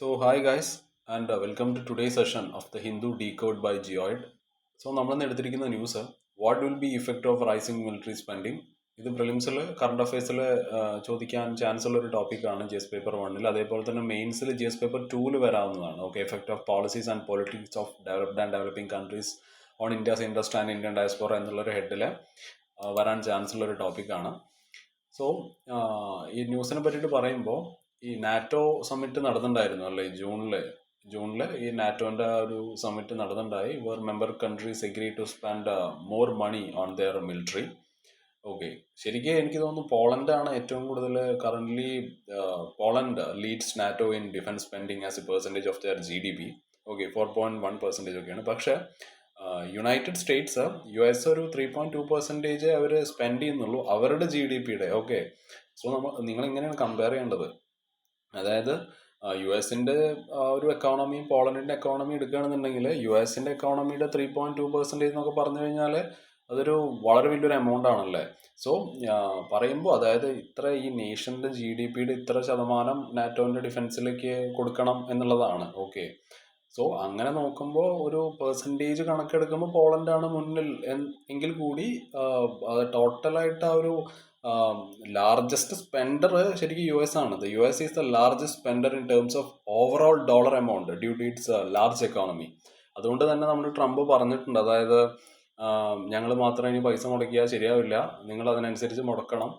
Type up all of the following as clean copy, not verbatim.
Hi guys, and welcome to today's session of the Hindu Decode by Geoid. നമ്മൾ എടുത്തിരിക്കുന്ന news what will be effect of rising military spending. ഇത് പ്രിലിംസിൽ current അഫയേഴ്സിൽ ചോദിക്കാൻ chance ഉള്ള ഒരു ടോപ്പിക്കാണ് G S paper 1-ൽ. അതേപോലെ തന്നെ മെയിൻസിൽ ജി എസ് പേപ്പർ 2-ൽ വരാവുന്നതാണ്. Okay, effect of policies and politics of developed and developing countries on India's interest and Indian diaspora എന്നുള്ളൊരു ഹെഡിൽ വരാൻ ചാൻസ് ഉള്ള ഒരു ടോപ്പിക്കാണ്. സോ ഈ ന്യൂസിനെ പറ്റിയിട്ട് പറയുമ്പോൾ ഈ നാറ്റോ സമ്മിറ്റ് നടന്നിട്ടുണ്ടായിരുന്നു അല്ലേ, ജൂണിൽ ഈ നാറ്റോന്റെ ഒരു സമ്മിറ്റ് നടന്നിട്ടുണ്ടായി. Where member countries agree to spend more money on their military. Okay, ശരിക്കും എനിക്ക് തോന്നുന്നു പോളണ്ടാണ് ഏറ്റവും കൂടുതൽ currently. Poland leads NATO in defence spending as a percentage of their GDP. Okay, 4.1% ഒക്കെയാണ്. പക്ഷേ യുണൈറ്റഡ് സ്റ്റേറ്റ്സ് US ഒരു 3.2% അവർ സ്പെൻഡ് ചെയ്യുന്നുള്ളൂ അവരുടെ GDP-യുടെ. ഓക്കെ, സോ നിങ്ങൾ ഇങ്ങനെയാണ് കമ്പയർ ചെയ്യേണ്ടത്. അതായത് US-ന്റെ ഒരു എക്കോണമിയും പോളണ്ടിന്റെ എക്കോണമി എടുക്കുകയാണെന്നുണ്ടെങ്കിൽ US-ന്റെ എക്കോണമിയുടെ 3.2% എന്നൊക്കെ പറഞ്ഞു കഴിഞ്ഞാൽ അതൊരു വളരെ വലിയൊരു എമൗണ്ട് ആണല്ലേ. സോ പറയുമ്പോൾ അതായത് ഇത്ര ഈ നേഷന്റെ GDP-യുടെ ഇത്ര ശതമാനം നാറ്റോന്റെ ഡിഫൻസിലേക്ക് കൊടുക്കണം എന്നുള്ളതാണ്. ഓക്കെ, സോ അങ്ങനെ നോക്കുമ്പോൾ ഒരു പെർസെൻറ്റേജ് കണക്കെടുക്കുമ്പോൾ പോളണ്ടാണ് മുന്നിൽ എങ്കിൽ കൂടി ടോട്ടലായിട്ട് ആ ഒരു ലാർജസ്റ്റ് സ്പെൻഡർ ശരിക്കും US ആണ്. US is the largest spender in terms of overall dollar amount due to its large economy. അതുകൊണ്ട് തന്നെ നമ്മൾ ട്രംപ് പറഞ്ഞിട്ടുണ്ട്, അതായത് ഞങ്ങൾ മാത്രം ഇനി പൈസ മുടക്കിയാൽ ശരിയാവില്ല, നിങ്ങൾ അതിനനുസരിച്ച് മുടക്കണം.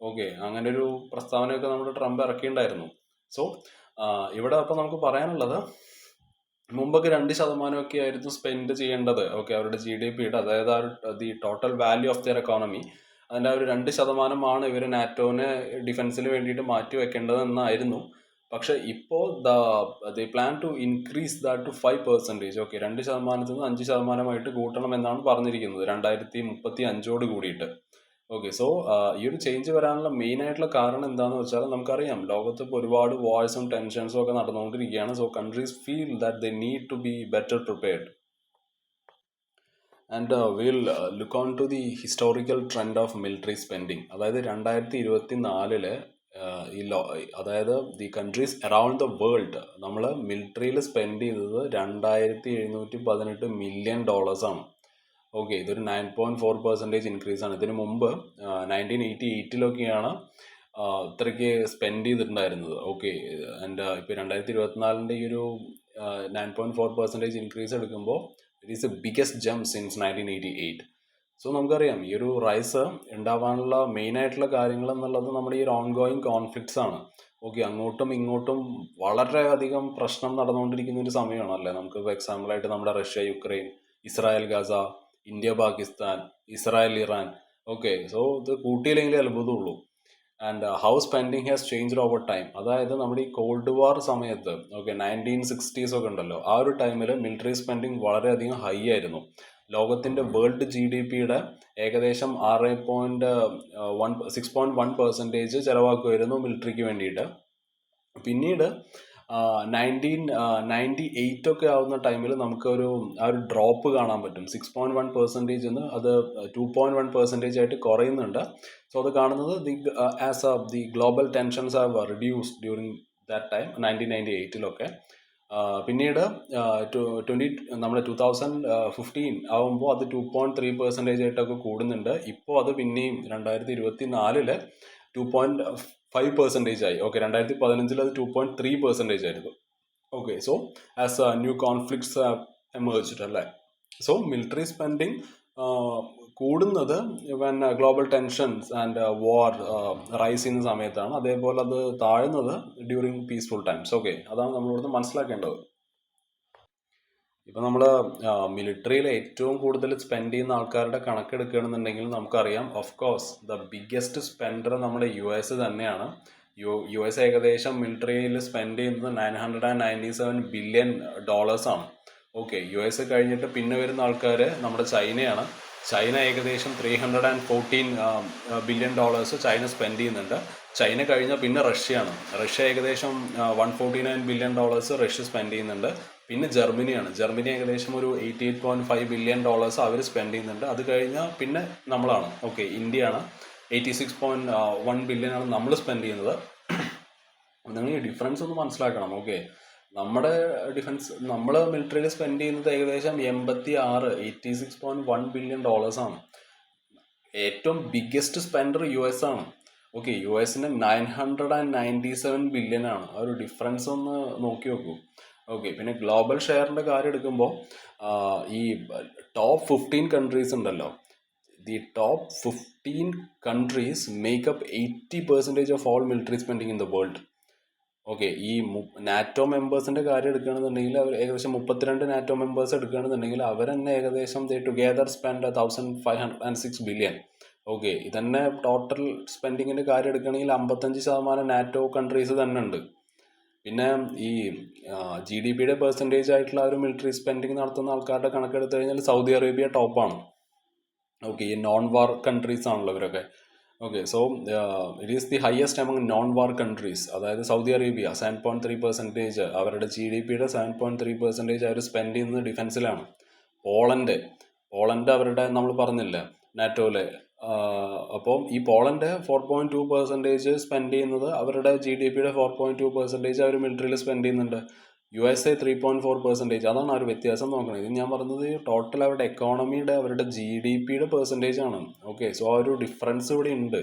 ഓക്കെ, അങ്ങനെ ഒരു പ്രസ്താവനയൊക്കെ നമ്മുടെ ട്രംപ് ഇറക്കിയിട്ടുണ്ടായിരുന്നു. സോ ഇവിടെ അപ്പോൾ നമുക്ക് പറയാനുള്ളത്, മുമ്പൊക്കെ 2% ആയിരുന്നു സ്പെൻഡ് ചെയ്യേണ്ടത്. ഓക്കെ, അവരുടെ GDP-യുടെ, അതായത് the total value of their economy, അതിൻ്റെ ഒരു 2%-ആണ് ഇവർ നാറ്റോന് ഡിഫൻസിന് വേണ്ടിയിട്ട് മാറ്റി വെക്കേണ്ടതെന്നായിരുന്നു. പക്ഷെ ഇപ്പോൾ the plan to increase that to 5%. Okay, 2%-ൽ നിന്ന് 5%-ആയിട്ട് കൂട്ടണം എന്നാണ് പറഞ്ഞിരിക്കുന്നത് 2035 കൂടിയിട്ട്. ഓക്കെ, സോ ഈ ഒരു ചേഞ്ച് വരാനുള്ള മെയിൻ ആയിട്ടുള്ള കാരണം എന്താണെന്ന് വെച്ചാൽ നമുക്കറിയാം, ലോകത്ത് ഇപ്പോൾ ഒരുപാട് വാഴ്സും ടെൻഷൻസും ഒക്കെ നടന്നുകൊണ്ടിരിക്കുകയാണ്. So countries feel that they need to be better prepared. And will look on to the historical trend of military spending. അതായത് 2024-ല് അതായത് the countries around the world നമ്മൾ മിലിറ്ററിയിൽ സ്പെൻഡ് ചെയ്തത് $2,718 മില്യൺ ആണ്. ഓക്കെ, ഇതൊരു 9.4% ഇൻക്രീസ് ആണ്. ഇതിനു മുമ്പ് 1988-ലൊക്കെയാണ് ഇത്രയ്ക്ക് സ്പെൻഡ് ചെയ്തിട്ടുണ്ടായിരുന്നത്. ഓക്കെ, ആൻഡ് ഇപ്പോൾ 2024-ന്റെ ഈ ഒരു 9.4% ഇൻക്രീസ് എടുക്കുമ്പോൾ it is A biggest jump since 1988. So നമുക്കറിയാം ഈ ഒരു റൈസ് ഉണ്ടാവാനുള്ള മെയിൻ ആയിട്ടുള്ള കാര്യങ്ങൾ എന്നുള്ളത് നമ്മുടെ ഈ ഒരു ഓൺഗോയിങ് കോൺഫ്ലിക്ട്സ് ആണ്. ഓക്കെ, അങ്ങോട്ടും ഇങ്ങോട്ടും വളരെയധികം പ്രശ്നം നടന്നുകൊണ്ടിരിക്കുന്ന ഒരു സമയമാണല്ലേ. നമുക്ക് ഇപ്പോൾ എക്സാമ്പിളായിട്ട് നമ്മുടെ Russia Ukraine, Israel Gaza, India Pakistan, Israel Iran. Okay, so ഇത് കൂട്ടിയില്ലെങ്കിലേ അത്ഭുതമുള്ളൂ. And how spending has changed over time. അതായത് നമ്മുടെ ഈ കോൾഡ് വാർ സമയത്ത്, ഓക്കെ, 1960s ഒക്കെ ഉണ്ടല്ലോ, ആ ഒരു ടൈമിൽ മിലിറ്ററി സ്പെൻഡിങ് വളരെയധികം ഹൈ ആയിരുന്നു. ലോകത്തിന്റെ വേൾഡ് GDP-യുടെ ഏകദേശം 6.1% ചിലവാക്കുമായിരുന്നു മിലിറ്ററിക്ക് വേണ്ടിയിട്ട്. പിന്നീട് 1998 ഒക്കെ ആവുന്ന ടൈമിൽ നമുക്ക് ആ ഒരു ഡ്രോപ്പ് കാണാൻ പറ്റും. 6.1% അത് 2.1% ആയിട്ട് കുറയുന്നുണ്ട്. സോ അത് കാണുന്നത് as the global tensions have reduced during that time 1998-ലൊക്കെ. പിന്നീട് നമ്മുടെ 2015 ആവുമ്പോൾ അത് 2.3% ആയിട്ടൊക്കെ കൂടുന്നുണ്ട്. ഇപ്പോൾ അത് പിന്നെയും 2024-ല് 2.5% ആയി. ഓക്കെ, 2015-ൽ അത് 2.3% ആയിരുന്നു. Okay, so as new conflicts emerged അല്ലേ. സോ മിലിറ്ററി സ്പെൻഡിങ് കൂടുന്നത് when global tensions and war rise ചെയ്യുന്ന സമയത്താണ്. അതേപോലെ അത് താഴുന്നത് ഡ്യൂറിങ് പീസ്ഫുൾ ടൈംസ്. ഓക്കെ, അതാണ് നമ്മളിവിടുന്ന് മനസ്സിലാക്കേണ്ടത്. ഇപ്പം നമ്മൾ മിലിറ്ററിയിൽ ഏറ്റവും കൂടുതൽ സ്പെൻഡ് ചെയ്യുന്ന ആൾക്കാരുടെ കണക്കെടുക്കുകയാണെന്നുണ്ടെങ്കിൽ നമുക്കറിയാം, of course the biggest Splendor നമ്മുടെ US തന്നെയാണ്. US ഏകദേശം മിലിറ്ററിയിൽ സ്പെൻഡ് ചെയ്യുന്നത് $997 ബില്യൺ ആണ്. ഓക്കെ, US കഴിഞ്ഞിട്ട് പിന്നെ വരുന്ന ആൾക്കാർ നമ്മുടെ ചൈനയാണ്. ചൈന ഏകദേശം $314 ബില്യൺ ചൈന സ്പെൻഡ് ചെയ്യുന്നുണ്ട്. ചൈന കഴിഞ്ഞാൽ പിന്നെ റഷ്യയാണ്. റഷ്യ ഏകദേശം $149 ബില്യൺ റഷ്യ സ്പെൻഡ് ചെയ്യുന്നുണ്ട്. പിന്നെ ജർമ്മനിയാണ്. ജർമ്മനി ഏകദേശം ഒരു $88.5 ബില്യൺ അവർ സ്പെൻഡ് ചെയ്യുന്നുണ്ട്. അത് കഴിഞ്ഞാൽ പിന്നെ നമ്മളാണ്. ഓക്കെ, ഇന്ത്യയാണ്. 86.1 ബില്യൺ ആണ് നമ്മൾ സ്പെൻഡ് ചെയ്യുന്നത്. നിങ്ങൾ ഈ ഡിഫറൻസ് ഒന്ന് മനസ്സിലാക്കണം. ഓക്കെ, നമ്മുടെ ഡിഫൻസ് നമ്മൾ മിലിറ്ററിയിൽ സ്പെൻഡ് ചെയ്യുന്നത് ഏകദേശം 86 ആണ്. ഏറ്റവും ബിഗ്ഗസ്റ്റ് സ്പെൻഡർ US ആണ്. ഓക്കെ, US 997 ബില്യൺ ആണ്. ആ ഒരു ഡിഫറൻസ് ഒന്ന് നോക്കി നോക്കൂ. ഓക്കെ, പിന്നെ ഗ്ലോബൽ ഷെയറിന്റെ കാര്യം എടുക്കുമ്പോൾ ഈ ടോപ്പ് 15 കൺട്രീസ് ഉണ്ടല്ലോ, the top 15 countries make up 80% of all military spending in the world. Okay, ഈ നാറ്റോ മെമ്പേഴ്സിന്റെ കാര്യം എടുക്കുകയാണെന്നുണ്ടെങ്കിൽ അവർ ഏകദേശം 32 നാറ്റോ മെമ്പേഴ്സ് എടുക്കുകയാണെന്നുണ്ടെങ്കിൽ അവർ തന്നെ ഏകദേശം ടുഗെദർ സ്പെൻഡ് 1506 ബില്യൺ. ഓക്കെ, ഇതന്നെ ടോട്ടൽ സ്പെൻഡിങ്ങിന്റെ കാര്യം എടുക്കുകയാണെങ്കിൽ 55% നാറ്റോ കൺട്രീസ് തന്നെ ഉണ്ട്. പിന്നെ ഈ GDPയുടെ പെർസെൻറ്റേജ് ആയിട്ടുള്ള ഒരു മിലിറ്ററി സ്പെൻഡിങ് നടത്തുന്ന ആൾക്കാരുടെ കണക്കെടുത്തു കഴിഞ്ഞാൽ സൗദി അറേബ്യ ടോപ്പാണ്. ഓക്കെ, ഈ നോൺ വാർ കൺട്രീസ് ആണല്ലോ ഇവരൊക്കെ. Okay, so it is the highest among non war countries. അതായത് സൗദി അറേബ്യ 7.3%, അവരുടെ GDPയുടെ 7.3% അവർ സ്പെൻഡ് ചെയ്യുന്നത് ഡിഫൻസിലാണ്. പോളണ്ട് അവരുടെ നമ്മൾ പറഞ്ഞില്ല നാറ്റോയിലെ, അപ്പോൾ ഈ പോളണ്ട് 4.2% സ്പെൻഡ് ചെയ്യുന്നത്, അവരുടെ GDPയുടെ 4.2% അവർ മിലിറ്ററിയിൽ സ്പെൻഡ് ചെയ്യുന്നുണ്ട്. USA 3.4%. അതാണ് ആ ഒരു വ്യത്യാസം നോക്കണം. ഇത് ഞാൻ പറഞ്ഞത് ടോട്ടൽ അവരുടെ എക്കോണമിയുടെ, അവരുടെ GDPയുടെ പെർസെൻറ്റേജ് ആണ്. ഓക്കെ, സോ ആ ഒരു ഡിഫറൻസ് ഇവിടെ ഉണ്ട്.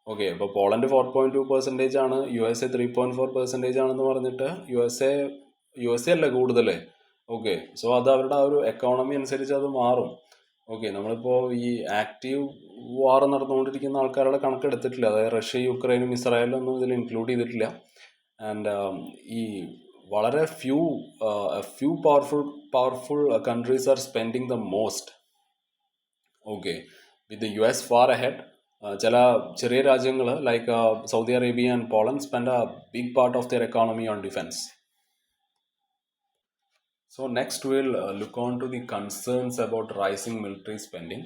ഓക്കെ, അപ്പോൾ പോളണ്ട് 4.2% ആണ്, USA 3.4% ആണെന്ന് പറഞ്ഞിട്ട് USA അല്ലേ കൂടുതൽ. ഓക്കെ, സോ അത് അവരുടെ ആ ഒരു എക്കോണമി അനുസരിച്ച് അത് മാറും. ഓക്കെ, നമ്മളിപ്പോൾ ഈ ആക്റ്റീവ് വാർ നടന്നുകൊണ്ടിരിക്കുന്ന ആൾക്കാരുടെ കണക്കെടുത്തിട്ടില്ല. അതായത് റഷ്യ, യുക്രൈനും ഇസ്രായേലും ഒന്നും ഇതിൽ ഇൻക്ലൂഡ് ചെയ്തിട്ടില്ല. ആൻഡ് ഈ വളരെ few powerful countries are spending the most. Okay, with the US far ahead. ചില ചെറിയ രാജ്യങ്ങൾ like Saudi Arabia and Poland spend a big part of their economy on defence. So next will look on to the concerns about rising military spending.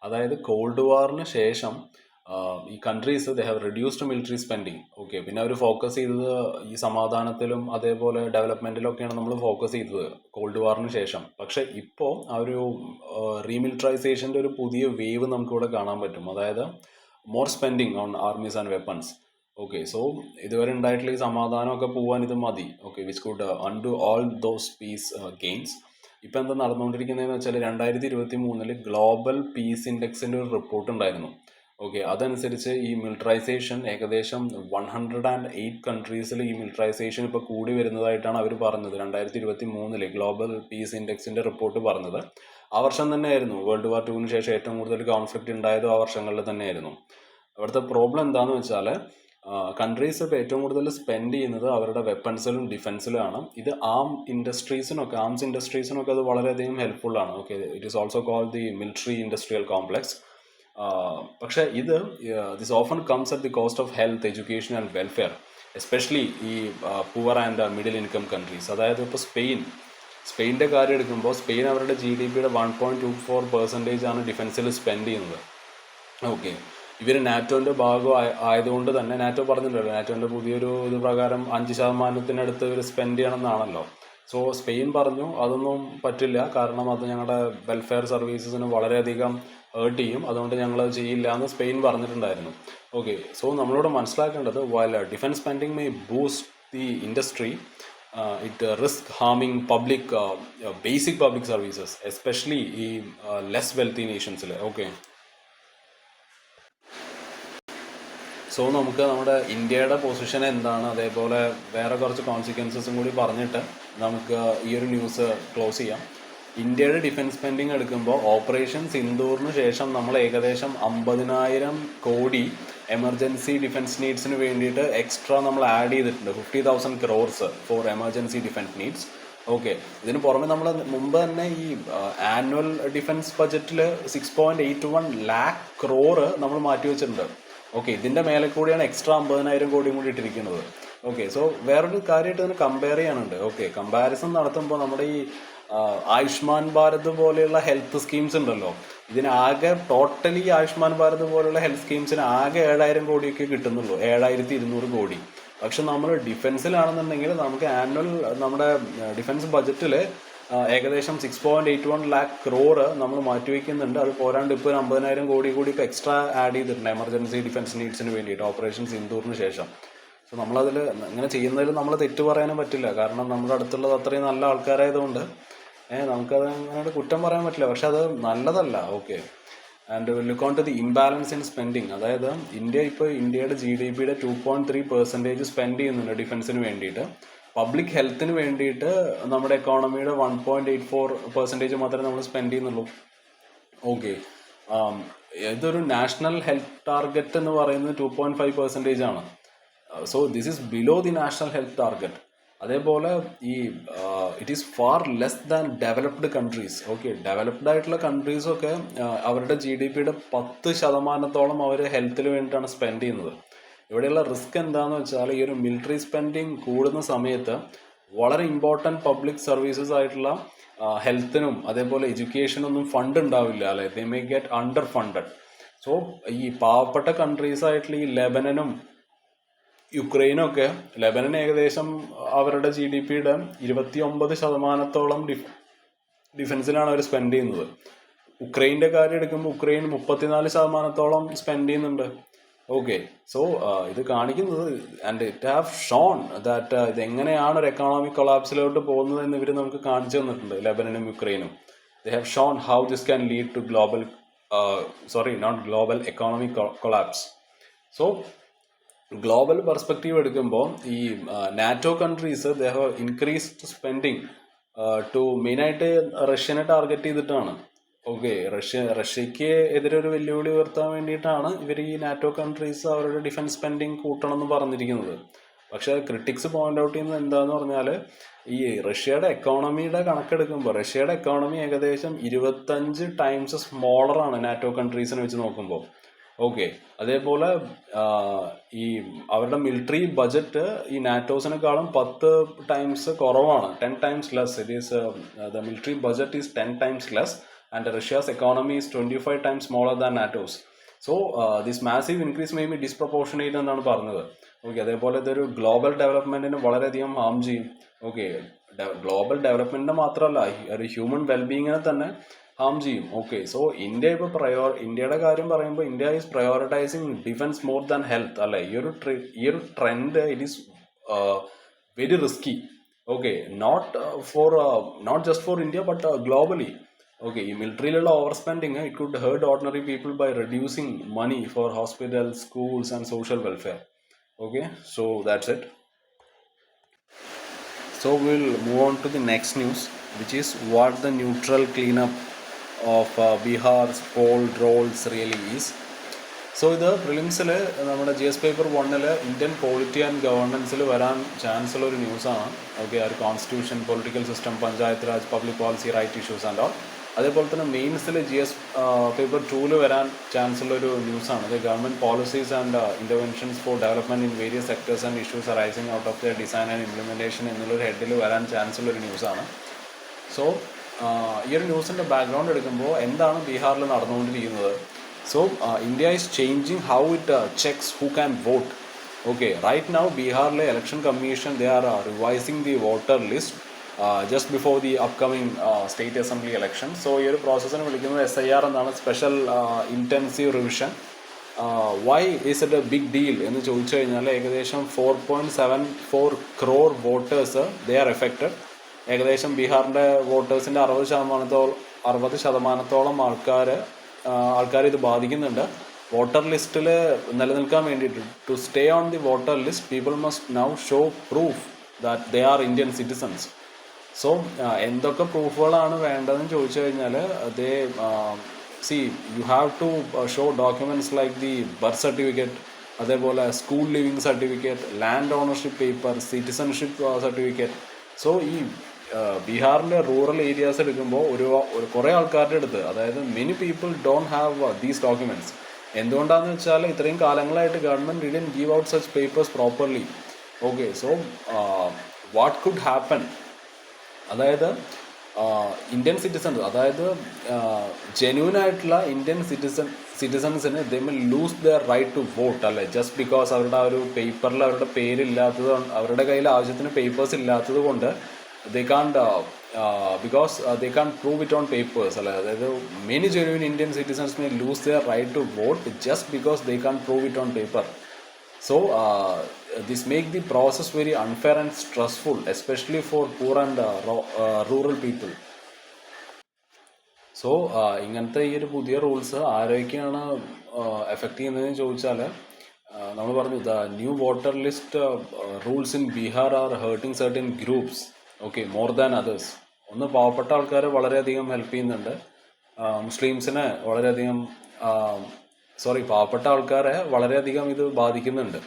അതായത് cold വാറിന് ശേഷം ഈ countries they have reduced military spending. Okay, പിന്നെ അവർ focus ചെയ്തത് ഈ സമാധാനത്തിലും അതേപോലെ ഡെവലപ്മെന്റിലൊക്കെയാണ് നമ്മൾ ഫോക്കസ് ചെയ്തത് കോൾഡ് വാറിന് ശേഷം. പക്ഷെ ഇപ്പോൾ ആ ഒരു റീമിലിറ്ററൈസേഷൻ്റെ ഒരു പുതിയ വേവ് നമുക്കിവിടെ കാണാൻ പറ്റും. അതായത് more spending on armies and weapons. Okay, so ഇതുവരെ ഉണ്ടായിട്ടുള്ള ഈ സമാധാനമൊക്കെ പോകാൻ ഇത് മതി. Okay, which could undo all those peace gains. ഇപ്പം എന്താ നടന്നുകൊണ്ടിരിക്കുന്നതെന്ന് വെച്ചാൽ 2023 ഗ്ലോബൽ പീസ് ഇൻഡെക്സിൻ്റെ ഒരു റിപ്പോർട്ട് ഉണ്ടായിരുന്നു. ഓക്കെ, അതനുസരിച്ച് ഈ മിലിറ്ററൈസേഷൻ ഏകദേശം 108 കൺട്രീസിൽ ഈ മിലിറ്ററൈസേഷൻ ഇപ്പോൾ കൂടി വരുന്നതായിട്ടാണ് അവർ പറഞ്ഞത്. 2023 ഗ്ലോബൽ പീസ് ഇൻഡെക്സിൻ്റെ റിപ്പോർട്ട് പറഞ്ഞത്. ആ വർഷം തന്നെയായിരുന്നു വേൾഡ് വാർ 2 ശേഷം ഏറ്റവും കൂടുതൽ കോൺഫ്ലിക്റ്റ് ഉണ്ടായതും ആ വർഷങ്ങളിൽ തന്നെയായിരുന്നു. അവിടുത്തെ പ്രോബ്ലം എന്താണെന്ന് വെച്ചാൽ കൺട്രീസ് ഇപ്പോൾ ഏറ്റവും കൂടുതൽ സ്പെൻഡ് ചെയ്യുന്നത് അവരുടെ വെപ്പൺസിലും ഡിഫൻസിലുമാണ്. ഇത് ആംസ് ഇൻഡസ്ട്രീസിനൊക്കെ അത് വളരെയധികം ഹെൽപ്ഫുള്ളാണ്. Okay, it is also called the military industrial complex. പക്ഷേ this often comes at the cost of health, education and welfare, especially ഈ poor and middle income countries. അതായത് ഇപ്പോൾ സ്പെയിൻ്റെ കാര്യം എടുക്കുമ്പോൾ സ്പെയിൻ അവരുടെ GDPയുടെ 1.24% ആണ് ഡിഫൻസിൽ സ്പെൻഡ് ചെയ്യുന്നത്. ഓക്കെ, ഇവർ നാറ്റോൻ്റെ ഭാഗം ആയതുകൊണ്ട് തന്നെ, നാറ്റോ പറഞ്ഞിട്ടുണ്ടല്ലോ, നാറ്റോൻ്റെ പുതിയൊരു ഇത് പ്രകാരം 5% ഇവർ സ്പെൻഡ് ചെയ്യണമെന്നാണല്ലോ. സോ സ്പെയിൻ പറഞ്ഞു അതൊന്നും പറ്റില്ല, കാരണം അത് ഞങ്ങളുടെ വെൽഫെയർ സർവീസസിന് വളരെയധികം ഹേർട്ട് ചെയ്യും, അതുകൊണ്ട് ഞങ്ങൾ ചെയ്യില്ല എന്ന് സ്പെയിൻ പറഞ്ഞിട്ടുണ്ടായിരുന്നു. ഓക്കെ, സോ നമ്മളിവിടെ മനസ്സിലാക്കേണ്ടത്, while defence spending may boost the industry, it risk ഹാമിങ് ബേസിക് പബ്ലിക് സർവീസസ്, എസ്പെഷ്യലി ഈ ലെസ് വെൽത്തി നേഷൻസിൽ. ഓക്കെ, സോ നമുക്ക് നമ്മുടെ ഇന്ത്യയുടെ പൊസിഷൻ എന്താണ്, അതേപോലെ വേറെ കുറച്ച് കോൺസിക്വൻസസും കൂടി പറഞ്ഞിട്ട് നമുക്ക് ഈ ഒരു ന്യൂസ് ക്ലോസ് ചെയ്യാം. ഇന്ത്യയുടെ ഡിഫൻസ് സ്പെൻഡിങ് എടുക്കുമ്പോൾ ഓപ്പറേഷൻ സിന്ദൂറിന് ശേഷം നമ്മൾ ഏകദേശം 50,000 കോടി എമർജൻസി ഡിഫൻസ് നീഡ്സിന് വേണ്ടിയിട്ട് എക്സ്ട്രാ നമ്മൾ ആഡ് ചെയ്തിട്ടുണ്ട്. 50,000 crores four emergency defence needs. Okay, ഇതിന് പുറമെ നമ്മൾ മുമ്പ് തന്നെ ഈ ആനുവൽ ഡിഫൻസ് ബജറ്റിൽ 6.81 lakh crore നമ്മൾ മാറ്റി വെച്ചിട്ടുണ്ട്. ഓക്കെ, ഇതിൻ്റെ മേലെ കൂടിയാണ് എക്സ്ട്രാ 50,000 കോടിയും കൂടി ഇട്ടിരിക്കുന്നത്. ഓക്കെ, സോ വേറൊരു കാര്യമായിട്ട് ഇതിന് കമ്പയർ ചെയ്യാനുണ്ട്. ഓക്കെ, കമ്പാരിസൺ നടത്തുമ്പോൾ നമ്മുടെ ഈ ആയുഷ്മാൻ ഭാരത് പോലെയുള്ള ഹെൽത്ത് സ്കീംസ് ഉണ്ടല്ലോ, ഇതിനാകെ ടോട്ടലി ആയുഷ്മാൻ ഭാരത് പോലെയുള്ള ഹെൽത്ത് സ്കീംസിന് ആകെ 7,000 കോടിയൊക്കെ കിട്ടുന്നുള്ളൂ, 7,200 കോടി. പക്ഷെ നമ്മൾ ഡിഫൻസിലാണെന്നുണ്ടെങ്കിൽ നമുക്ക് ആനുവൽ നമ്മുടെ ഡിഫൻസ് ബജറ്റിൽ ഏകദേശം 6.81 lakh crore നമ്മൾ മാറ്റിവെക്കുന്നുണ്ട്. അത് പോരാണ്ട് ഇപ്പോൾ 50,000 കോടി കൂടി ഇപ്പോൾ എക്സ്ട്രാ ആഡ് ചെയ്തിട്ടുണ്ട് എമർജൻസി ഡിഫൻസ് നീഡ്സിന് വേണ്ടിയിട്ട് ഓപ്പറേഷൻ സിന്ദൂറിന് ശേഷം. സോ നമ്മളതിൽ ഇങ്ങനെ ചെയ്യുന്നതിൽ നമ്മൾ തെറ്റ് പറയാനും പറ്റില്ല, കാരണം നമ്മുടെ അടുത്തുള്ളത് അത്രയും നല്ല ആൾക്കാരായതുകൊണ്ട് നമുക്കത് അങ്ങനെ കുറ്റം പറയാൻ പറ്റില്ല. പക്ഷെ അത് നല്ലതല്ല. Okay. And look on to the imbalance in spending. അതായത് ഇന്ത്യയുടെ GDP-യുടെ 2.3% സ്പെൻഡ് ചെയ്യുന്നുണ്ട് ഡിഫൻസിന് വേണ്ടിയിട്ട്. പബ്ലിക് ഹെൽത്തിന് വേണ്ടിയിട്ട് നമ്മുടെ എക്കോണമിയുടെ 1.84% മാത്രമേ നമ്മൾ സ്പെൻഡ് ചെയ്യുന്നുള്ളൂ. ഓക്കെ. ഇതൊരു നാഷണൽ ഹെൽത്ത് ടാർഗറ്റ് എന്ന് പറയുന്നത് 2.5% ആണ്. So this is below the national health target. അതേപോലെ it is far less than developed countries. Okay, developed ആയിട്ടുള്ള കൺട്രീസൊക്കെ അവരുടെ GDP-യുടെ 10% അവർ ഹെൽത്തിന് വേണ്ടിയിട്ടാണ് സ്പെൻഡ് ചെയ്യുന്നത്. ഇവിടെയുള്ള റിസ്ക് എന്താണെന്ന് വെച്ചാൽ, ഈ ഒരു മിലിറ്ററി സ്പെൻഡിങ് കൂടുന്ന സമയത്ത് വളരെ ഇമ്പോർട്ടൻറ്റ് പബ്ലിക് സർവീസസ് ആയിട്ടുള്ള ഹെൽത്തിനും അതേപോലെ എഡ്യൂക്കേഷനൊന്നും ഫണ്ട് ഉണ്ടാവില്ല, അല്ലെ? They may get under funded. So ഈ പാവപ്പെട്ട കൺട്രീസ് ആയിട്ടുള്ള ഈ ലെബനനും യുക്രൈനൊക്കെ, ലെബനൻ ഏകദേശം അവരുടെ GDP-യുടെ 29% ഡിഫൻസിലാണ് അവർ സ്പെൻഡ് ചെയ്യുന്നത്. ഉക്രൈൻ്റെ കാര്യം എടുക്കുമ്പോൾ ഉക്രൈൻ 34% സ്പെൻഡ് ചെയ്യുന്നുണ്ട്. ഓക്കെ. സോ ഇത് കാണിക്കുന്നത്, and it have shown that ഇതെങ്ങനെയാണ് ഒരു എക്കണോമിക് കൊളാപ്സിലോട്ട് പോകുന്നത് എന്ന് ഇവർ നമുക്ക് കാണിച്ചു തന്നിട്ടുണ്ട്, ലെബനനും യുക്രൈനും. They have shown how this can lead to global economic collapse. So global perspective എടുക്കുമ്പോൾ ഈ NATO countries they have increased spending to മെയിനായിട്ട് റഷ്യനെ ടാർഗറ്റ് ചെയ്തിട്ടാണ്. ഓക്കെ, റഷ്യക്ക് എതിരെ ഒരു വെല്ലുവിളി ഉയർത്താൻ വേണ്ടിയിട്ടാണ് ഇവർ ഈ നാറ്റോ കൺട്രീസ് അവരുടെ ഡിഫൻസ് സ്പെൻഡിങ് കൂട്ടണം എന്ന് പറഞ്ഞിരിക്കുന്നത്. പക്ഷേ ക്രിട്ടിക്സ് പോയിന്റ് ഔട്ട് ചെയ്യുന്നത് എന്താന്ന് പറഞ്ഞാൽ, ഈ റഷ്യയുടെ എക്കോണമിയുടെ കണക്കെടുക്കുമ്പോൾ റഷ്യയുടെ എക്കോണമി ഏകദേശം 25 ടൈംസ് സ്മോളറാണ് നാറ്റോ കൺട്രീസിനെ വെച്ച് നോക്കുമ്പോൾ. ഓക്കെ. അതേപോലെ ഈ അവരുടെ മിലിറ്ററി ബജറ്റ് ഈ നാറ്റോസിനെക്കാളും 10 ടൈംസ് കുറവാണ്, 10 times less. It is the military budget is 10 times less and Russia's economy is 25 times smaller than NATO's. So this massive increase may be disproportionate എന്നാണ് പറഞ്ഞത്. Okay. അതേപോലെ ഇതൊരു ഗ്ലോബൽ ഡെവലപ്മെന്റിന് വളരെയധികം ഹാം ചെയ്യും. Okay, global ഡെവലപ്മെന്റിന് മാത്രമല്ല, ഒരു human വെൽബീയിങ്ങിനെ തന്നെ Ham ചെയ്യും. ഓക്കെ. സോ ഇന്ത്യയുടെ കാര്യം പറയുമ്പോൾ India is prioritising defence more than health, അല്ലെ? ഈ ഒരു trend it is very risky. Okay, not just for India but globally. Okay, ഈ മിലിറ്ററിയിലുള്ള over spending it could hurt ordinary people by reducing money for hospitals, schools and social welfare. Okay, so that's it. So we'll move on to the next news, which is what the neutral cleanup of Bihar's poll rolls really is. So ഇത് പ്രിലിംസിൽ നമ്മുടെ GS paper 1-ൽ Indian polity and ഗവർണൻസിൽ വരാൻ chance ഉള്ള ഒരു ന്യൂസാണ്. Okay, ആ ഒരു constitution, political system, panchayat raj, public policy, right issues and all. അതേപോലെ തന്നെ മെയിൻസിൽ GS പേപ്പർ 2-ൽ വരാൻ ചാൻസ് ഉള്ള ഒരു ന്യൂസാണ്. ഇത് government policies and interventions for development in various sectors and issues arising out of the design and implementation എന്നുള്ളൊരു ഹെഡിൽ വരാൻ ചാൻസ് ഉള്ളൊരു ന്യൂസാണ്. സോ ഈ ഒരു ന്യൂസിൻ്റെ ബാക്ക്ഗ്രൗണ്ട് എടുക്കുമ്പോൾ എന്താണ് ബീഹാറിൽ നടന്നുകൊണ്ടിരിക്കുന്നത്? So India is changing how it checks who can vote. Okay, right now Bihar election commission, they are revising the voter list just before the upcoming state assembly election. So ഈ ഒരു പ്രോസസ്സിനെ വിളിക്കുന്നത് SIR എന്നാണ്, special intensive revision. Why is it a big deal എന്ന് ചോദിച്ചു കഴിഞ്ഞാൽ, ഏകദേശം 4.74 crore voters they are affected. ഏകദേശം ബീഹാറിൻ്റെ വോട്ടേഴ്സിൻ്റെ 60% ആൾക്കാർ ഇത് ബാധിക്കുന്നുണ്ട്. വോട്ടർ ലിസ്റ്റിൽ നിലനിൽക്കാൻ വേണ്ടിയിട്ട്, to stay on the voter list, people must now show proof that they are Indian citizens. So എന്തൊക്കെ പ്രൂഫുകളാണ് വേണ്ടതെന്ന് ചോദിച്ചു കഴിഞ്ഞാൽ, you have to show documents like the birth certificate, അതേപോലെ school leaving certificate, land ownership paper, citizenship certificate. So ഈ ബീഹാറിൻ്റെ rural areas എടുക്കുമ്പോൾ കുറേ ആൾക്കാരുടെ അടുത്ത്, അതായത് many people don't have these documents. എന്തുകൊണ്ടാണെന്ന് വെച്ചാൽ ഇത്രയും കാലങ്ങളായിട്ട് government didn't give out such papers properly. Okay, so what could happen, അതായത് ഇന്ത്യൻ സിറ്റിസൺസ്, അതായത് ജെന്യൂൻ ആയിട്ടുള്ള ഇന്ത്യൻ സിറ്റിസൺസിന് they will lose their right to vote, അല്ലേ? ജസ്റ്റ് ബിക്കോസ് അവരുടെ ആ ഒരു പേപ്പറിൽ അവരുടെ പേരില്ലാത്തത്, അവരുടെ കയ്യിൽ ആവശ്യത്തിന് പേപ്പേഴ്സ് ഇല്ലാത്തത് കൊണ്ട് they can't because they can't prove it on papers. അതായത് many genuine Indian citizens may lose their right to vote just because they can't prove it on paper. So this make the process very unfair and stressful, especially for poor and rural people. So ഇങ്ങനത്തെ ഈ ഒരു പുതിയ rules ആരൊക്കെയാണ് effect ചെയ്യുന്നതെന്ന് ചോദിച്ചാൽ നമ്മൾ പറഞ്ഞു the new voter list rules in Bihar are hurting certain groups, okay, more than others. ഒന്ന് പാവപ്പെട്ട ആൾക്കാരെ വളരെയധികം ഹെൽപ്പ് ചെയ്യുന്നുണ്ട്, മുസ്ലിംസിനെ വളരെയധികം പാവപ്പെട്ട ആൾക്കാരെ വളരെയധികം ഇത് ബാധിക്കുന്നുണ്ട്,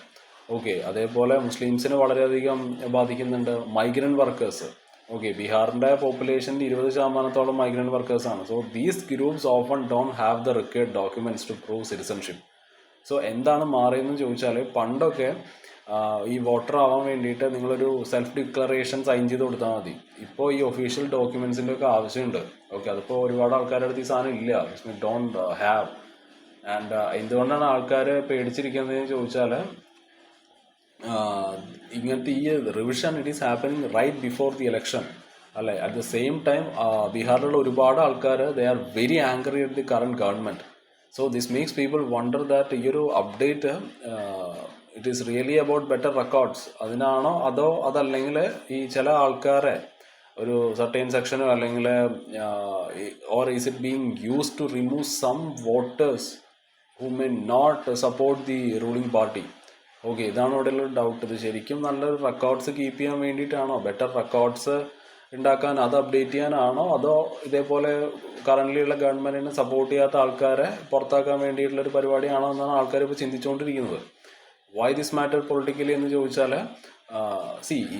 ഓക്കെ. അതേപോലെ മുസ്ലിംസിനെ വളരെയധികം ബാധിക്കുന്നുണ്ട്, മൈഗ്രൻ്റ് വർക്കേഴ്സ്, ഓക്കെ. ബീഹാറിൻ്റെ പോപ്പുലേഷൻ്റെ 20% മൈഗ്രൻ്റ് വർക്കേഴ്സാണ്. So these groups often don't have the required documents to prove citizenship. So എന്താണ് മാറിയെന്ന് ചോദിച്ചാൽ പണ്ടൊക്കെ ഈ വോട്ടർ ആവാൻ വേണ്ടിയിട്ട് നിങ്ങളൊരു സെൽഫ് ഡിക്ലറേഷൻ സൈൻ ചെയ്ത് കൊടുത്താൽ മതി. ഇപ്പോൾ ഈ ഒഫീഷ്യൽ ഡോക്യുമെൻസിൻ്റെ ഒക്കെ ആവശ്യമുണ്ട്, ഓക്കെ. അതിപ്പോൾ ഒരുപാട് ആൾക്കാരുടെ അടുത്ത് ഈ സാധനം ഇല്ല, ഡോണ്ട് ഹാവ്. ആൻഡ് എന്തുകൊണ്ടാണ് ആൾക്കാർ പേടിച്ചിരിക്കുന്നതെന്ന് ചോദിച്ചാൽ ഇങ്ങനത്തെ ഈ revision it is happening right before the election, അല്ലേ. അറ്റ് ദ സെയിം ടൈം ബീഹാറിലുള്ള ഒരുപാട് ആൾക്കാർ they are very angry at the current government. So this makes people wonder that ഈ ഒരു update it is really about better records അതിനാണോ അതല്ലെങ്കിൽ ഈ ചില ആൾക്കാരെ ഒരു സർട്ടൈൻ സെക്ഷനോ അല്ലെങ്കിൽ or is it being used to remove some voters who may not support the ruling party. Okay, ഇതാണ് ഇവിടെയുള്ള ഡൗട്ട്. ഇത് ശരിക്കും നല്ലൊരു റെക്കോർഡ്സ് കീപ്പ് ചെയ്യാൻ വേണ്ടിയിട്ടാണോ, ബെറ്റർ റെക്കോർഡ്സ് ഉണ്ടാക്കാൻ, അത് അപ്ഡേറ്റ് ചെയ്യാനാണോ, അതോ ഇതേപോലെ കറൻ്റ്ലി ഉള്ള ഗവൺമെൻറ്റിനെ സപ്പോർട്ട് ചെയ്യാത്ത ആൾക്കാരെ പുറത്താക്കാൻ വേണ്ടിയിട്ടുള്ളൊരു പരിപാടിയാണോ എന്നാണ് ആൾക്കാർ ഇപ്പോൾ ചിന്തിച്ചുകൊണ്ടിരിക്കുന്നത്. വൈ ദിസ് മാറ്റർ പൊളിറ്റിക്കലി എന്ന് ചോദിച്ചാൽ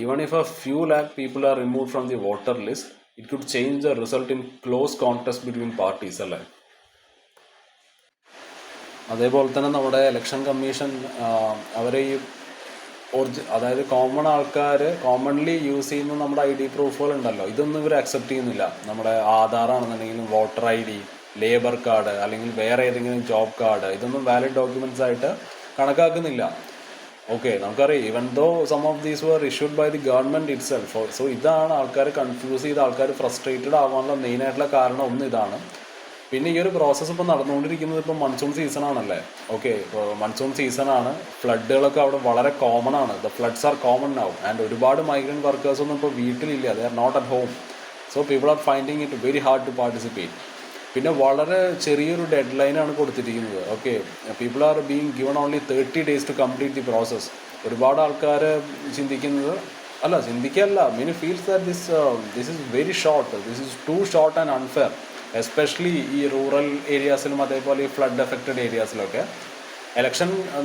even if a few lakh people are remove from the voter list it could change the result in close contest between parties, അല്ലേ. അതേപോലെ തന്നെ നമ്മുടെ ഇലക്ഷൻ കമ്മീഷൻ അവരെ ഈ അതായത് കോമൺ ആൾക്കാർ കോമൺലി യൂസ് ചെയ്യുന്ന നമ്മുടെ ID പ്രൂഫുകൾ ഉണ്ടല്ലോ, ഇതൊന്നും ഇവർ അക്സെപ്റ്റ് ചെയ്യുന്നില്ല. നമ്മുടെ ആധാറാണെന്നുണ്ടെങ്കിലും വോട്ടർ ID, ലേബർ കാർഡ് അല്ലെങ്കിൽ വേറെ ഏതെങ്കിലും ജോബ് കാർഡ്, ഇതൊന്നും വാലിഡ് ഡോക്യുമെൻറ്റ്സ് ആയിട്ട് കണക്കാക്കുന്നില്ല, ഓക്കെ. നമുക്കറിയാം even though some of these were issued by the government itself. So ഇതാണ് ആൾക്കാർ കൺഫ്യൂസ് ചെയ്ത് ആൾക്കാർ ഫ്രസ്ട്രേറ്റഡ് ആവാനുള്ള മെയിനായിട്ടുള്ള കാരണം ഒന്ന് ഇതാണ്. പിന്നെ ഈ ഒരു പ്രോസസ്സ് ഇപ്പോൾ നടന്നുകൊണ്ടിരിക്കുന്നത് ഇപ്പോൾ മൺസൂൺ സീസൺ ആണല്ലേ, ഓക്കെ. ഇപ്പോൾ മൺസൂൺ സീസണാണ്, ഫ്ലഡുകളൊക്കെ അവിടെ വളരെ കോമൺ ആണ്. The floods are common now and ഒരുപാട് മൈഗ്രൻ്റ് വർക്കേഴ്സൊന്നും ഇപ്പോൾ വീട്ടിലില്ല, they are not at home. So people are finding it very hard to participate. പിന്നെ വളരെ ചെറിയൊരു ഡെഡ് ലൈനാണ് കൊടുത്തിരിക്കുന്നത്, okay. People are being given only 30 days to complete the process. ഒരുപാട് ആൾക്കാർ ചിന്തിക്കല്ല many feels that this is very short, this is too short and unfair, especially ഈ rural ഏരിയാസിലും അതേപോലെ ഈ ഫ്ലഡ് എഫക്റ്റഡ് ഏരിയാസിലൊക്കെ.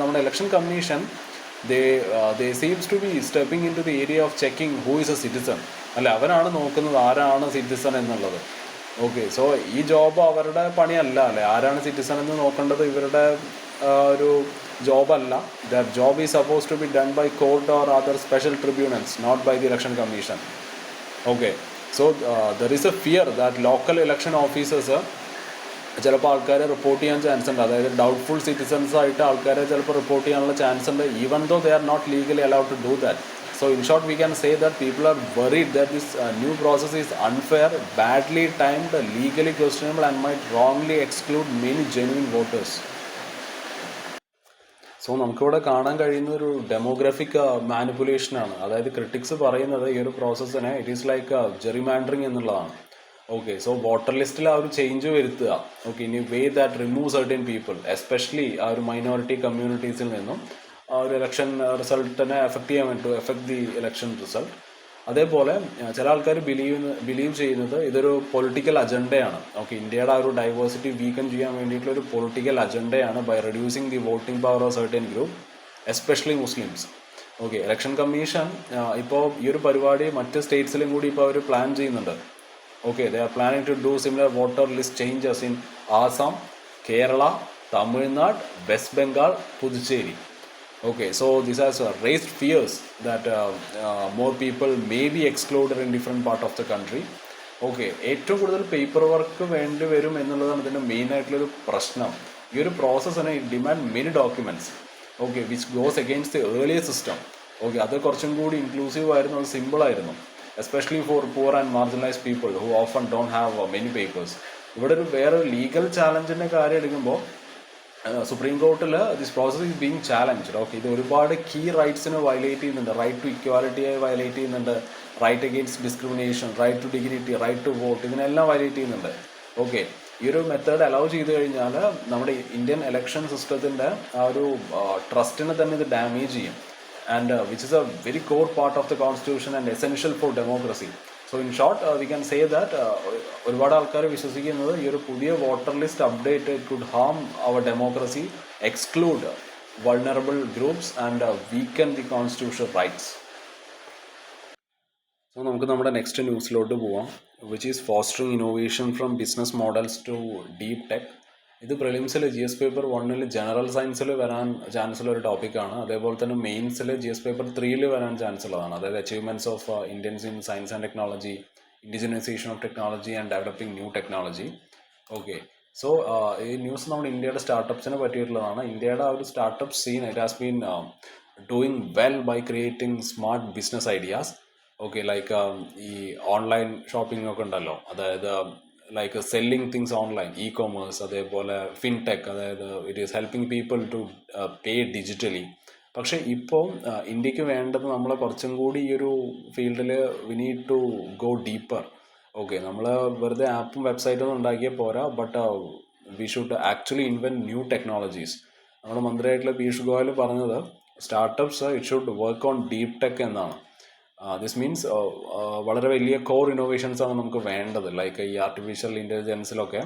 നമ്മുടെ election commission they seems to be stepping in to the area of checking who is a citizen, അല്ല. അവരാണ് നോക്കുന്നത് ആരാണ് സിറ്റിസൺ എന്നുള്ളത്, ഓക്കെ. സോ ഈ ജോബ് അവരുടെ പണിയല്ല, അല്ലേ. ആരാണ് സിറ്റിസൺ എന്ന് നോക്കേണ്ടത് ഇവരുടെ ഒരു ജോബല്ല. That job is suppose to be done by court or other special tribunals, not by the election commission, okay. So there is a fear that local election officers ചിലപ്പോൾ ആൾക്കാരെ റിപ്പോർട്ട് ചെയ്യാൻ ചാൻസ് ഉണ്ട്, അതായത് ഡൗട്ട്ഫുൾ സിറ്റിസൺസ് ആയിട്ട് ആൾക്കാരെ ചിലപ്പോൾ report ചെയ്യാനുള്ള chance ഉണ്ട്, even though they are not legally allowed to do that. So in short we can say that people are worried that this new process is unfair, badly timed, legally questionable and might wrongly exclude many genuine voters. So നമുക്കിവിടെ കാണാൻ കഴിയുന്ന ഒരു demographic മാനിപ്പുലേഷനാണ്. അതായത് critics പറയുന്നത് ഈ ഒരു പ്രോസസ്സിനെ it is like ജെറിമാൻഡറിങ് എന്നുള്ളതാണ്, okay. So voter ലിസ്റ്റിൽ ആ ഒരു ചേഞ്ച് വരുത്തുക, okay, in a way that remove certain people, especially ആ ഒരു മൈനോറിറ്റി കമ്മ്യൂണിറ്റീസിൽ നിന്നും ആ ഒരു ഇലക്ഷൻ റിസൾട്ടിനെ എഫക്റ്റ് ചെയ്യാൻ വേണ്ടി എഫക്ട് ദി ഇലക്ഷൻ റിസൾട്ട്. അതേപോലെ ചില ആൾക്കാർ ബിലീവ് ചെയ്യുന്നത് ഇതൊരു പൊളിറ്റിക്കൽ അജണ്ടയാണ്, ഓക്കെ. ഇന്ത്യയുടെ ആ ഒരു ഡൈവേഴ്സിറ്റി വീക്കൻ ചെയ്യാൻ വേണ്ടിയിട്ടുള്ള ഒരു പൊളിറ്റിക്കൽ അജണ്ടയാണ് by reducing the voting power of certain group, especially Muslims, okay. Election commission ഇപ്പോൾ ഈ ഒരു പരിപാടി മറ്റ് സ്റ്റേറ്റ്സിലും കൂടി ഇപ്പോൾ അവർ പ്ലാൻ ചെയ്യുന്നുണ്ട്, okay. They are planning to do similar voter list changes in Assam, Kerala, Tamil Nadu, west Bengal, Puducherry. Okay, so this has raised fears that more people may be excluded in different part of the country. Okay, ഏറ്റവും കൂടുതൽ paper work വേണ്ടി വരും എന്നുള്ളതാണ് ഇതിൻ്റെ main ആയിട്ടുള്ളൊരു പ്രശ്നം. ഈ ഒരു പ്രോസസ്സിനെ demand many documents, okay, which goes against the earlier system, okay. അത് കുറച്ചും കൂടി ഇൻക്ലൂസീവ് ആയിരുന്നു, അത് സിമ്പിൾ ആയിരുന്നു, especially for poor and marginalised people who often don't have many papers. ഇവിടെ ഒരു വേറെ ലീഗൽ ചാലഞ്ചിൻ്റെ കാര്യം എടുക്കുമ്പോൾ സുപ്രീം കോർട്ടിൽ this process is being challenged. Okay, ഇത് ഒരുപാട് കീ റൈറ്റ്സിന് വയലേറ്റ് ചെയ്യുന്നുണ്ട്. റൈറ്റ് ടു ഇക്വാലിറ്റിയെ വയലേറ്റ് ചെയ്യുന്നുണ്ട്, right against discrimination, right to dignity, right to vote, ഇതിനെല്ലാം വയലേറ്റ് ചെയ്യുന്നുണ്ട്. ഓക്കെ, ഈ ഒരു മെത്തേഡ് അലൗ ചെയ്ത് കഴിഞ്ഞാൽ നമ്മുടെ ഇന്ത്യൻ ഇലക്ഷൻ സിസ്റ്റത്തിൻ്റെ ആ ഒരു ട്രസ്റ്റിനെ തന്നെ ഇത് ഡാമേജ് ചെയ്യും. And which is a very core part of the constitution and essential for democracy. So in short we can say that ഒരുപാട് ആൾക്കാർ വിശ്വസിക്കുന്നത് ഈ ഒരു പുതിയ voter list update it could harm our democracy, exclude vulnerable groups and weaken the constitutional rights. So നമുക്ക് നമ്മുടെ next ന്യൂസിലോട്ട് പോവാം, which is fostering innovation from business models to deep tech. ഇത് പ്രിലിംസിൽ GS പേപ്പർ 1 ജനറൽ സയൻസിൽ വരാൻ chance ഉള്ള ഒരു ടോപ്പിക്കാണ്. അതേപോലെ തന്നെ മെയിൻസിൽ GS പേപ്പർ 3 വരാൻ ചാൻസ് ഉള്ളതാണ്. അതായത് achievements of Indians in science and technology, indigenisation of technology and developing new technology. Okay, so ഈ ന്യൂസ് നമ്മുടെ ഇന്ത്യയുടെ സ്റ്റാർട്ടപ്സിനെ പറ്റിയിട്ടുള്ളതാണ്. ഇന്ത്യയുടെ ആ ഒരു startup scene it has been doing well by creating smart business ideas. Okay, like ഈ online shopping ഒക്കെ ഉണ്ടല്ലോ, അതായത് like selling things online, e commerce, അതേപോലെ ഫിൻടെക്, അതായത് it is helping people to pay digitally. പക്ഷേ ഇപ്പോൾ ഇന്ത്യക്ക് വേണ്ടത് നമ്മൾ കുറച്ചും കൂടി ഈ ഒരു ഫീൽഡിൽ we need to go deeper. Okay, നമ്മൾ വെറുതെ ആപ്പും വെബ്സൈറ്റൊന്നും ഉണ്ടാക്കിയാൽ പോരാ, but we should actually invent new technologies. നമ്മുടെ മന്ത്രിയായിട്ടുള്ള പീയൂഷ് ഗോയൽ പറഞ്ഞത് startups it should work on deep tech എന്നാണ്. ദിസ് മീൻസ് വളരെ വലിയ കോർ ഇന്നോവേഷൻസ് ആണ് നമുക്ക് വേണ്ടത്. ലൈക്ക് ഈ ആർട്ടിഫിഷ്യൽ ഇൻ്റലിജൻസിലൊക്കെ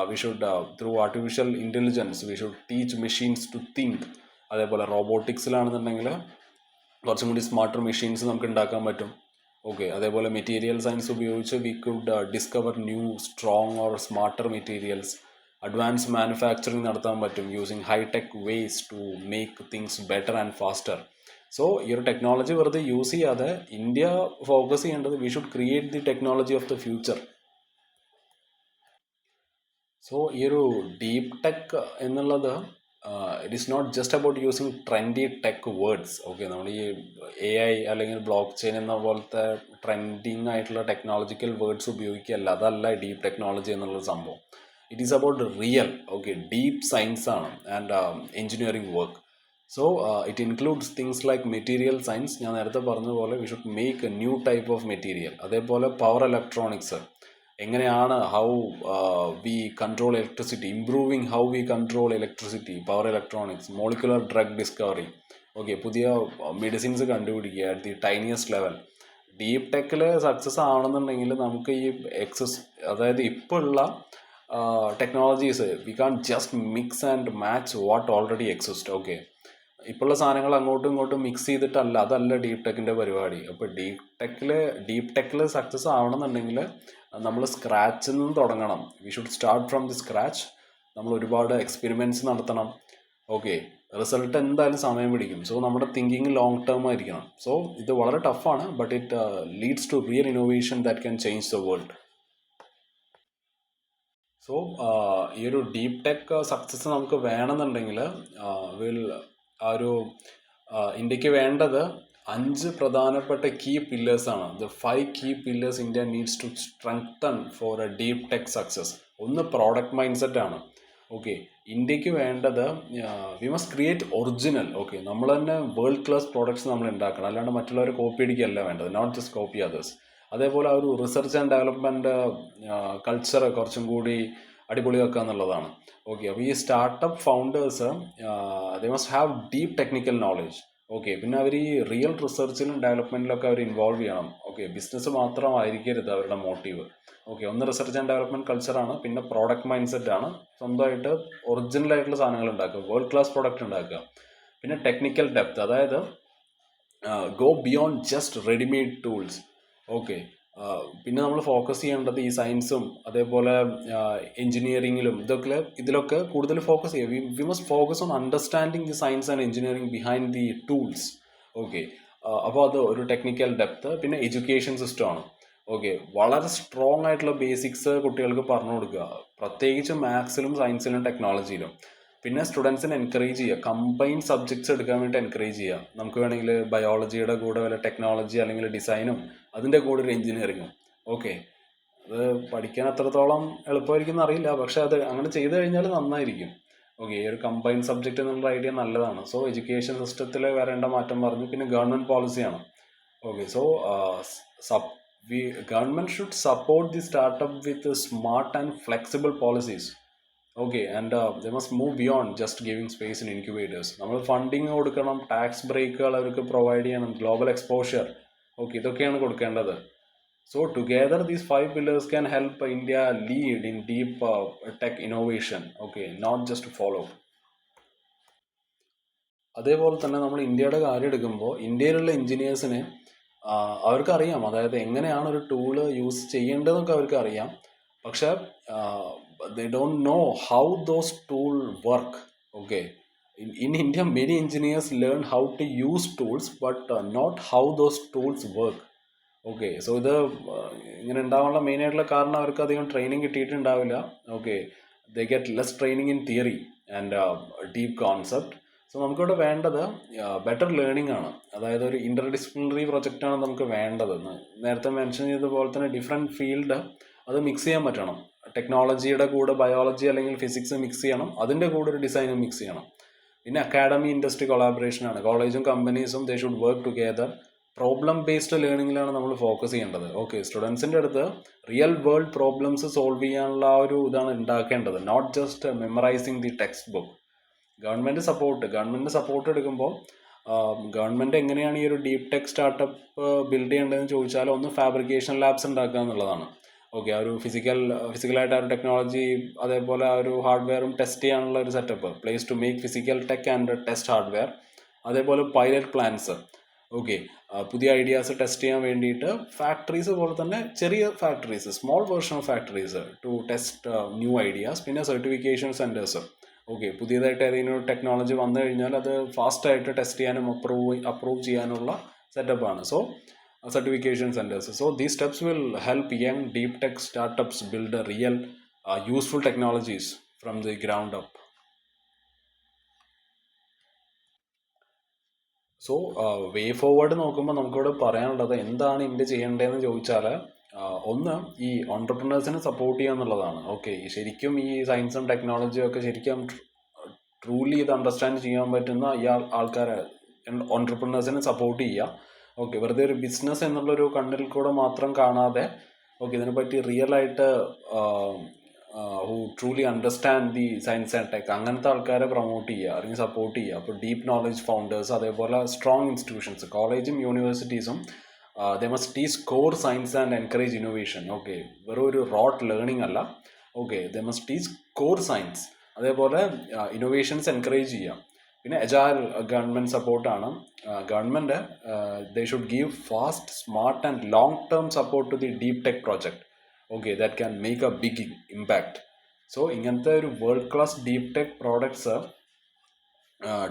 we should through artificial intelligence we should teach machines to think. അതേപോലെ റോബോട്ടിക്സിലാണെന്നുണ്ടെങ്കിൽ കുറച്ചും കൂടി സ്മാർട്ടർ മെഷീൻസ് നമുക്ക് ഉണ്ടാക്കാൻ പറ്റും. ഓക്കെ, അതേപോലെ മെറ്റീരിയൽ സയൻസ് ഉപയോഗിച്ച് we could discover new strong or smarter materials. Advance manufacturing നടത്താൻ പറ്റും using hi tech ways to make things better and faster. So ഈ ഒരു ടെക്നോളജി വെറുതെ യൂസ് ചെയ്യാതെ ഇന്ത്യ ഫോക്കസ് ചെയ്യേണ്ടത് we should create the technology of the future. So ഈ ഒരു deep tech എന്നുള്ളത് it is not just about using trendy tech words. Okay, നമ്മൾ ഈ AI അല്ലെങ്കിൽ ബ്ലോക്ക് ചെയിൻ എന്ന പോലത്തെ ട്രെൻഡിങ് ആയിട്ടുള്ള ടെക്നോളജിക്കൽ വേർഡ്സ് ഉപയോഗിക്കുകയല്ല, അതല്ല ഡീപ് ടെക്നോളജി എന്നുള്ള സംഭവം. It is about real, okay, deep science ആണ് and engineering work. So it includes things like material science. ഞാൻ നേരത്തെ പറഞ്ഞ പോലെ we should make a new type of material. അതേപോലെ പവർ ഇലക്ട്രോണിക്സ്, എങ്ങനെയാണ് how we control electricity, improving how we control electricity, power electronics, molecular drug discovery. Okay, പുതിയ medicines കണ്ടുപിടിക്കുക at the tiniest level. Deep ടെക്കിൽ success ആവണമെന്നുണ്ടെങ്കിൽ നമുക്ക് ഈ അതായത് ഇപ്പോൾ ഉള്ള technologies V can just mix and match what already exist. Okay, ഇപ്പോഴുള്ള സാധനങ്ങൾ അങ്ങോട്ടും ഇങ്ങോട്ടും മിക്സ് ചെയ്തിട്ടല്ല, അതല്ല ഡീപ് ടെക്കിൻ്റെ പരിപാടി. അപ്പോൾ ഡീപ് ടെക്കിൽ സക്സസ് ആവണമെന്നുണ്ടെങ്കിൽ നമ്മൾ സ്ക്രാച്ചിൽ നിന്ന് തുടങ്ങണം. We should start from the scratch. നമ്മൾ ഒരുപാട് എക്സ്പെരിമെൻറ്റ്സ് നടത്തണം. ഓക്കെ, റിസൾട്ട് എന്തായാലും സമയം പിടിക്കും. സോ നമ്മുടെ തിങ്കിങ് ലോങ് ടേം ആയിരിക്കണം. സോ ഇത് വളരെ ടഫാണ്, but it leads to real innovation that can change the world. So ഈ ഒരു ഡീപ് ടെക് സക്സസ് നമുക്ക് വേണമെന്നുണ്ടെങ്കിൽ ആ ഒരു ഇന്ത്യക്ക് വേണ്ടത് 5 പ്രധാനപ്പെട്ട കീ പില്ലേഴ്സാണ്. The 5 key pillars India needs to strengthen for a deep tech success. ഒന്ന് പ്രോഡക്റ്റ് മൈൻഡ് സെറ്റ് ആണ്. ഓക്കെ, ഇന്ത്യക്ക് വേണ്ടത് we must create original. Okay, നമ്മൾ തന്നെ വേൾഡ് ക്ലാസ് പ്രോഡക്ട്സ് നമ്മൾ ഉണ്ടാക്കണം, അല്ലാണ്ട് മറ്റുള്ളവരെ കോപ്പി അടിക്കുകയല്ല വേണ്ടത്, നോട്ട് ജസ്റ്റ് കോപ്പി അതേഴ്സ്. അതേപോലെ ആ ഒരു റിസർച്ച് ആൻഡ് ഡെവലപ്മെൻറ്റ് കൾച്ചർ കുറച്ചും കൂടി അടിപൊളിയാക്കുക എന്നുള്ളതാണ്. ഓക്കെ, അപ്പോൾ ഈ startup founders they must have deep technical knowledge. Okay, പിന്നെ അവർ ഈ റിയൽ റിസർച്ചിലും ഡെവലപ്മെൻറ്റിലൊക്കെ അവർ ഇൻവോൾവ് ചെയ്യണം. ഓക്കെ, ബിസിനസ് മാത്രമായിരിക്കരുത് അവരുടെ മോട്ടീവ്. ഓക്കെ, ഒന്ന് റിസർച്ച് ആൻഡ് ഡെവലപ്മെൻറ്റ് കൾച്ചറാണ്, പിന്നെ പ്രോഡക്റ്റ് മൈൻഡ് സെറ്റ് ആണ്. സ്വന്തമായിട്ട് ഒറിജിനൽ ആയിട്ടുള്ള സാധനങ്ങൾ ഉണ്ടാക്കുക, വേൾഡ് ക്ലാസ് പ്രോഡക്റ്റ് ഉണ്ടാക്കുക. പിന്നെ ടെക്നിക്കൽ ഡെപ്ത്, അതായത് go beyond just readymade tools. Okay, പിന്നെ നമ്മൾ ഫോക്കസ് ചെയ്യേണ്ടത് ഈ സയൻസും അതേപോലെ എഞ്ചിനീയറിങ്ങിലും ഇതിലൊക്കെ കൂടുതൽ ഫോക്കസ് ചെയ്യുക. We must focus on understanding the science and engineering behind the tools. Okay, അപ്പോൾ അത് ഒരു ടെക്നിക്കൽ ഡെപ്ത്. പിന്നെ എഡ്യൂക്കേഷൻ സിസ്റ്റമാണ്. ഓക്കെ, വളരെ സ്ട്രോങ് ആയിട്ടുള്ള ബേസിക്സ് കുട്ടികൾക്ക് പറഞ്ഞു കൊടുക്കുക, പ്രത്യേകിച്ച് മാത്സിലും സയൻസിലും ടെക്നോളജിയിലും. പിന്നെ സ്റ്റുഡൻസിനെ എൻകറേജ് ചെയ്യുക, കമ്പൈൻഡ് സബ്ജക്ട്സ് എടുക്കാൻ വേണ്ടി എൻകറേജ് ചെയ്യുക. നമുക്ക് വേണമെങ്കിൽ ബയോളജിയുടെ കൂടെ വല്ല ടെക്നോളജി അല്ലെങ്കിൽ ഡിസൈനും അതിൻ്റെ കൂടെ ഒരു എഞ്ചിനീയറിങ്ങും. ഓക്കെ, അത് പഠിക്കാൻ അത്രത്തോളം എളുപ്പമായിരിക്കും എന്നറിയില്ല, പക്ഷെ അത് അങ്ങനെ ചെയ്തു കഴിഞ്ഞാൽ നന്നായിരിക്കും. ഓക്കെ, ഈ ഒരു കമ്പൈൻഡ് സബ്ജക്റ്റ് എന്നുള്ള ഐഡിയ നല്ലതാണ്. സോ എഡ്യൂക്കേഷൻ സിസ്റ്റത്തിൽ വരേണ്ട മാറ്റം പറഞ്ഞു. പിന്നെ ഗവൺമെൻറ് പോളിസിയാണ്. Okay, so government should support the startup with smart and flexible policies. Okay, and they must move beyond just giving space in incubators. നമ്മൾ ഫണ്ടിങ് കൊടുക്കണം, ടാക്സ് ബ്രേക്കുകൾ അവർക്ക് പ്രൊവൈഡ് ചെയ്യണം, ഗ്ലോബൽ എക്സ്പോഷർ. ഓക്കെ, ഇതൊക്കെയാണ് കൊടുക്കേണ്ടത്. So together these five pillars can help India lead in deep tech innovation. Okay, not just to follow. അതേപോലെ തന്നെ നമ്മൾ ഇന്ത്യയുടെ കാര്യം എടുക്കുമ്പോൾ ഇന്ത്യയിലുള്ള എഞ്ചിനീയേഴ്സിന് അവർക്കറിയാം, അതായത് എങ്ങനെയാണ് ഒരു ടൂള് യൂസ് ചെയ്യേണ്ടതെന്നൊക്കെ അവർക്ക് അറിയാം. പക്ഷെ they don't know how those tools work. Okay, in India many engineers learn how to use tools but not how those tools work. Okay, so ഇത് ഇങ്ങനെ ഉണ്ടാവാനുള്ള മെയിൻ ആയിട്ടുള്ള കാരണം അവർക്ക് അധികം ട്രെയിനിങ് കിട്ടിയിട്ടുണ്ടാവില്ല. Okay, they get less training in theory and deep concept. So നമുക്കിവിടെ വേണ്ടത് ബെറ്റർ ലേണിംഗ് ആണ്. അതായത് ഒരു ഇൻ്റർ ഡിസിപ്ലിനറി പ്രൊജക്റ്റാണ് നമുക്ക് വേണ്ടത്. നേരത്തെ മെൻഷൻ ചെയ്തതുപോലെ തന്നെ ഡിഫറെൻറ്റ് ഫീൽഡ് അത് മിക്സ് ചെയ്യാൻ പറ്റണം. ടെക്നോളജിയുടെ കൂടെ ബയോളജി അല്ലെങ്കിൽ ഫിസിക്സ് മിക്സ് ചെയ്യണം, അതിൻ്റെ കൂടെ ഒരു ഡിസൈനും മിക്സ് ചെയ്യണം. പിന്നെ അക്കാഡമി ഇൻഡസ്ട്രി കൊളാബറേഷനാണ്. കോളേജും കമ്പനീസും they should work together. Problem based ലേണിങ്ങിലാണ് നമ്മൾ ഫോക്കസ് ചെയ്യേണ്ടത്. ഓക്കെ, സ്റ്റുഡൻസിൻ്റെ അടുത്ത് റിയൽ വേൾഡ് പ്രോബ്ലംസ് സോൾവ് ചെയ്യാനുള്ള ആ ഒരു ഇതാണ് ഉണ്ടാക്കേണ്ടത്, not just memorising the textbook. Government support എടുക്കുമ്പോൾ ഗവൺമെൻറ് എങ്ങനെയാണ് ഈ ഒരു ഡീപ് ടെക് സ്റ്റാർട്ടപ്പ് ബിൽഡ് ചെയ്യേണ്ടതെന്ന് ചോദിച്ചാൽ ഒന്ന് ഫാബ്രിക്കേഷൻ ലാബ്സ് ഉണ്ടാക്കുക എന്നുള്ളതാണ്. ഓക്കെ, ആ ഒരു ഫിസിക്കലായിട്ട് ആ ഒരു ടെക്നോളജി അതേപോലെ ആ ഒരു ഹാർഡ്വെയറും ടെസ്റ്റ് ചെയ്യാനുള്ള ഒരു setup, place to make physical tech and test hardware. അതേപോലെ പൈലറ്റ് പ്ലാൻസ്. ഓക്കെ, പുതിയ ഐഡിയാസ് ടെസ്റ്റ് ചെയ്യാൻ വേണ്ടിയിട്ട് ഫാക്ടറീസ് പോലെ തന്നെ ചെറിയ factories, small version of factories to test new ideas. പിന്നെ സർട്ടിഫിക്കേഷൻ സെൻറ്റേഴ്സ്. ഓക്കെ, പുതിയതായിട്ട് ഏതെങ്കിലും ടെക്നോളജി വന്നു കഴിഞ്ഞാൽ അത് ഫാസ്റ്റായിട്ട് ടെസ്റ്റ് ചെയ്യാനും അപ്രൂവ് ചെയ്യാനുള്ള സെറ്റപ്പാണ്. So certification centres. So these steps will help young deep tech startups build real useful technologies from the ground up. So way forward നോക്കുമ്പോൾ നമുക്കിവിടെ പറയാനുള്ളത് എന്താണ് ഇന്ത്യ ചെയ്യേണ്ടതെന്ന് ചോദിച്ചാൽ, ഒന്ന് ഈ ഓൺടർപ്രണേഴ്സിനെ സപ്പോർട്ട് ചെയ്യുക എന്നുള്ളതാണ്. ഓക്കെ, ശരിക്കും ഈ സയൻസും ടെക്നോളജിയും ഒക്കെ ശരിക്കും ട്രൂലി ഇത് അണ്ടർസ്റ്റാൻഡ് ചെയ്യാൻ പറ്റുന്ന ആൾക്കാരെ ഓൺടർപ്രണേഴ്സിനെ സപ്പോർട്ട് ചെയ്യുക. ഓക്കെ, വെറുതെ ഒരു ബിസിനസ് എന്നുള്ളൊരു കണ്ണിൽ കൂടെ മാത്രം കാണാതെ ഓക്കെ ഇതിനെപ്പറ്റി റിയൽ ആയിട്ട് who truly understand the science and tech അങ്ങനത്തെ ആൾക്കാരെ പ്രൊമോട്ട് ചെയ്യുക അല്ലെങ്കിൽ സപ്പോർട്ട് ചെയ്യുക. അപ്പോൾ ഡീപ്പ് നോളജ് ഫൗണ്ടേഴ്സ്, അതേപോലെ സ്ട്രോങ് ഇൻസ്റ്റിറ്റ്യൂഷൻസ്, കോളേജും യൂണിവേഴ്സിറ്റീസും they must teach core science and encourage innovation. Okay, വെറും ഒരു റോട്ട് ലേണിംഗ് അല്ല. Okay, they must teach core science, അതേപോലെ ഇന്നോവേഷൻസ് എൻകറേജ് ചെയ്യാം. പിന്നെ എജൈൽ ഗവൺമെൻറ് സപ്പോർട്ടാണ്. Government they should give fast, smart and long term support to the deep tech project. Okay, that can make a big impact. So ഇങ്ങനത്തെ ഒരു world class deep tech products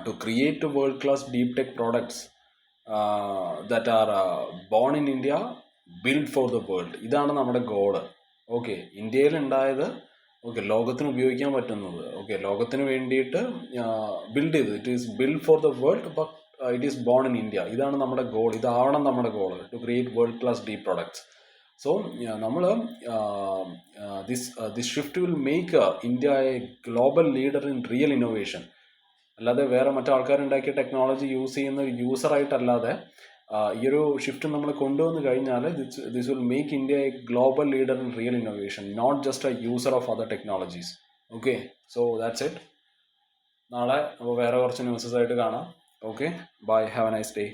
to create world class deep tech products that are born in India, build for the world. ഇതാണ് നമ്മുടെ goal. Okay, ഇന്ത്യയിൽ ഉണ്ടായത് okay ലോകത്തിന് ഉപയോഗിക്കാൻ പറ്റുന്നത്, okay ലോകത്തിന് വേണ്ടിയിട്ട് ബിൽഡ് ചെയ്ത്, it is build for the world but it is born in India. ഇതാണ് നമ്മുടെ ഗോൾ, ഇതാവണം നമ്മുടെ goal, to create world class deep products. So നമ്മൾ this shift will make India a global leader in real innovation. അല്ലാതെ വേറെ മറ്റാൾക്കാരുണ്ടാക്കിയ technology use ചെയ്യുന്ന ഒരു യൂസറായിട്ടല്ലാതെ ഈ ഒരു ഷിഫ്റ്റ് നമ്മൾ കൊണ്ടുവന്ന് കഴിഞ്ഞാൽ this will make India a global leader in real innovation, not just a user of other technologies. Okay, so that's it. നാളെ അപ്പോൾ വേറെ കുറച്ച് ന്യൂസസ് ആയിട്ട് കാണാം. Okay, bye, have a nice day.